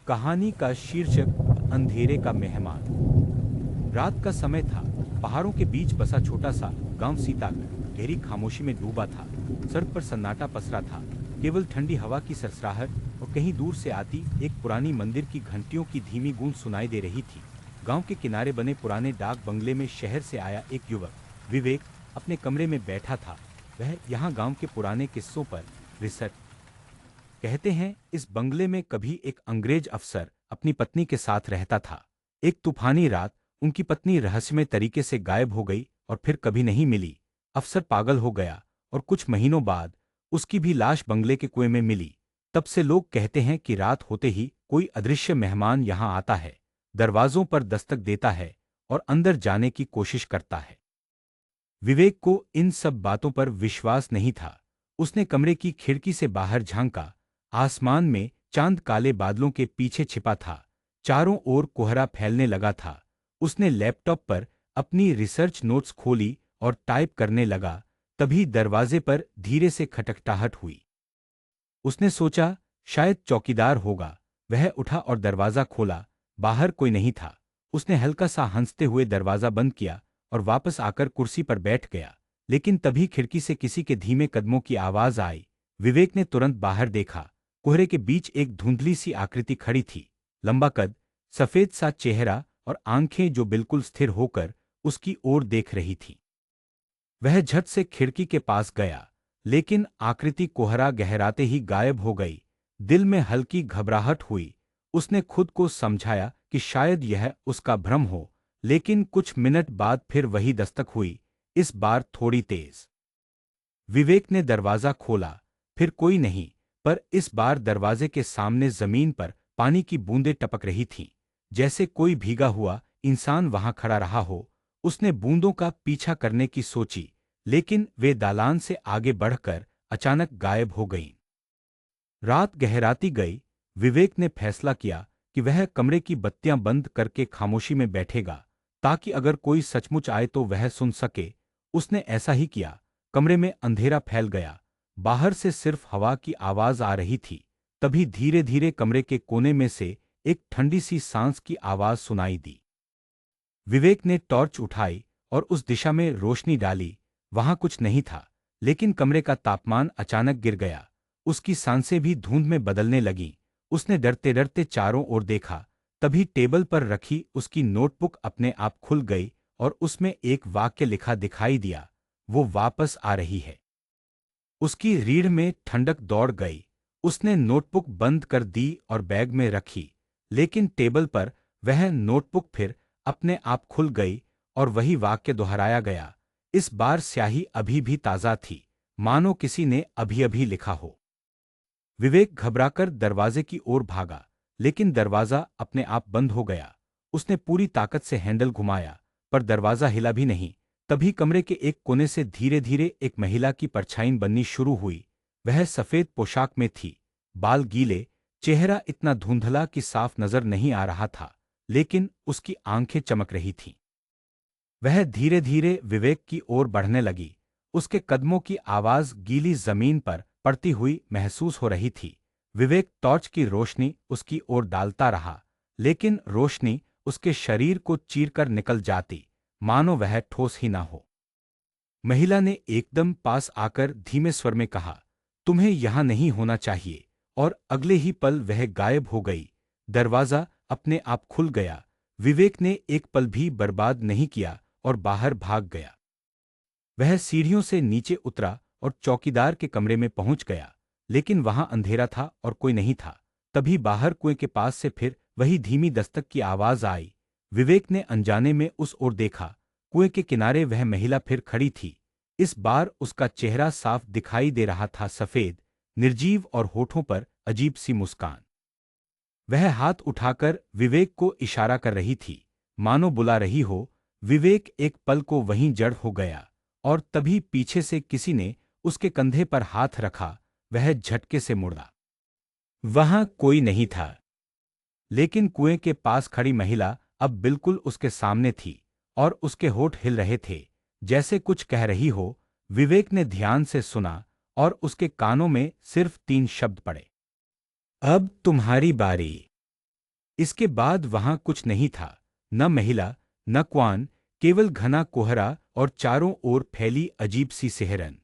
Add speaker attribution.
Speaker 1: कहानी का शीर्षक अंधेरे का मेहमान। रात का समय था। पहाड़ों के बीच बसा छोटा सा गांव सीतागढ़ गहरी खामोशी में डूबा था। सड़क पर सन्नाटा पसरा था। केवल ठंडी हवा की सरसराहट और कहीं दूर से आती एक पुरानी मंदिर की घंटियों की धीमी गूंज सुनाई दे रही थी। गांव के किनारे बने पुराने डाक बंगले में शहर से आया एक युवक विवेक अपने कमरे में बैठा था। वह यहाँ गांव के पुराने किस्सों पर रिसर्च कहते हैं। इस बंगले में कभी एक अंग्रेज अफसर अपनी पत्नी के साथ रहता था। एक तूफानी रात उनकी पत्नी रहस्यमय तरीके से गायब हो गई और फिर कभी नहीं मिली। अफसर पागल हो गया और कुछ महीनों बाद उसकी भी लाश बंगले के कुएं में मिली। तब से लोग कहते हैं कि रात होते ही कोई अदृश्य मेहमान यहाँ आता है, दरवाजों पर दस्तक देता है और अंदर जाने की कोशिश करता है। विवेक को इन सब बातों पर विश्वास नहीं था। उसने कमरे की खिड़की से बाहर झांका। आसमान में चांद काले बादलों के पीछे छिपा था। चारों ओर कोहरा फैलने लगा था। उसने लैपटॉप पर अपनी रिसर्च नोट्स खोली और टाइप करने लगा। तभी दरवाजे पर धीरे से खटखटाहट हुई। उसने सोचा शायद चौकीदार होगा। वह उठा और दरवाजा खोला। बाहर कोई नहीं था। उसने हल्का सा हंसते हुए दरवाजा बंद किया और वापस आकर कुर्सी पर बैठ गया। लेकिन तभी खिड़की से किसी के धीमे कदमों की आवाज आई। विवेक ने तुरंत बाहर देखा। कोहरे के बीच एक धुंधली सी आकृति खड़ी थी। लंबा कद, सफेद सा चेहरा और आंखें जो बिल्कुल स्थिर होकर उसकी ओर देख रही थी। वह झट से खिड़की के पास गया, लेकिन आकृति कोहरा गहराते ही गायब हो गई। दिल में हल्की घबराहट हुई। उसने खुद को समझाया कि शायद यह उसका भ्रम हो, लेकिन कुछ मिनट बाद फिर वही दस्तक हुई, इस बार थोड़ी तेज। विवेक ने दरवाजा खोला। फिर कोई नहीं, पर इस बार दरवाजे के सामने जमीन पर पानी की बूंदें टपक रही थीं, जैसे कोई भीगा हुआ इंसान वहां खड़ा रहा हो। उसने बूंदों का पीछा करने की सोची, लेकिन वे दालान से आगे बढ़कर अचानक गायब हो गईं। रात गहराती गई। विवेक ने फैसला किया कि वह कमरे की बत्तियां बंद करके खामोशी में बैठेगा, ताकि अगर कोई सचमुच आए तो वह सुन सके। उसने ऐसा ही किया। कमरे में अंधेरा फैल गया। बाहर से सिर्फ हवा की आवाज आ रही थी। तभी धीरे धीरे कमरे के कोने में से एक ठंडी सी सांस की आवाज सुनाई दी। विवेक ने टॉर्च उठाई और उस दिशा में रोशनी डाली। वहां कुछ नहीं था, लेकिन कमरे का तापमान अचानक गिर गया। उसकी सांसें भी धुंध में बदलने लगीं। उसने डरते डरते चारों ओर देखा। तभी टेबल पर रखी उसकी नोटबुक अपने आप खुल गई और उसमें एक वाक्य लिखा दिखाई दिया, वो वापस आ रही है। उसकी रीढ़ में ठंडक दौड़ गई। उसने नोटबुक बंद कर दी और बैग में रखी, लेकिन टेबल पर वह नोटबुक फिर अपने आप खुल गई और वही वाक्य दोहराया गया। इस बार स्याही अभी भी ताज़ा थी, मानो किसी ने अभी अभी लिखा हो। विवेक घबराकर दरवाजे की ओर भागा, लेकिन दरवाजा अपने आप बंद हो गया। उसने पूरी ताकत से हैंडल घुमाया, पर दरवाजा हिला भी नहीं। तभी कमरे के एक कोने से धीरे धीरे एक महिला की परछाई बननी शुरू हुई। वह सफेद पोशाक में थी, बाल गीले, चेहरा इतना धुंधला कि साफ नजर नहीं आ रहा था, लेकिन उसकी आंखें चमक रही थीं। वह धीरे धीरे विवेक की ओर बढ़ने लगी। उसके कदमों की आवाज गीली जमीन पर पड़ती हुई महसूस हो रही थी। विवेक टॉर्च की रोशनी उसकी ओर डालता रहा, लेकिन रोशनी उसके शरीर को चीरकर निकल जाती, मानो वह ठोस ही ना हो। महिला ने एकदम पास आकर धीमे स्वर में कहा, तुम्हें यहां नहीं होना चाहिए, और अगले ही पल वह गायब हो गई। दरवाजा अपने आप खुल गया। विवेक ने एक पल भी बर्बाद नहीं किया और बाहर भाग गया। वह सीढ़ियों से नीचे उतरा और चौकीदार के कमरे में पहुंच गया, लेकिन वहां अंधेरा था और कोई नहीं था। तभी बाहर कुएं के पास से फिर वही धीमी दस्तक की आवाज आई। विवेक ने अनजाने में उस ओर देखा। कुएं के किनारे वह महिला फिर खड़ी थी। इस बार उसका चेहरा साफ दिखाई दे रहा था, सफेद, निर्जीव और होठों पर अजीब सी मुस्कान। वह हाथ उठाकर विवेक को इशारा कर रही थी, मानो बुला रही हो। विवेक एक पल को वहीं जड़ हो गया, और तभी पीछे से किसी ने उसके कंधे पर हाथ रखा। वह झटके से मुड़ा। वहां कोई नहीं था, लेकिन कुएं के पास खड़ी महिला अब बिल्कुल उसके सामने थी, और उसके होठ हिल रहे थे, जैसे कुछ कह रही हो। विवेक ने ध्यान से सुना, और उसके कानों में सिर्फ 3 शब्द पड़े, अब तुम्हारी बारी। इसके बाद वहां कुछ नहीं था, न महिला, न क्वान, केवल घना कोहरा और चारों ओर फैली अजीब सी सिहरन।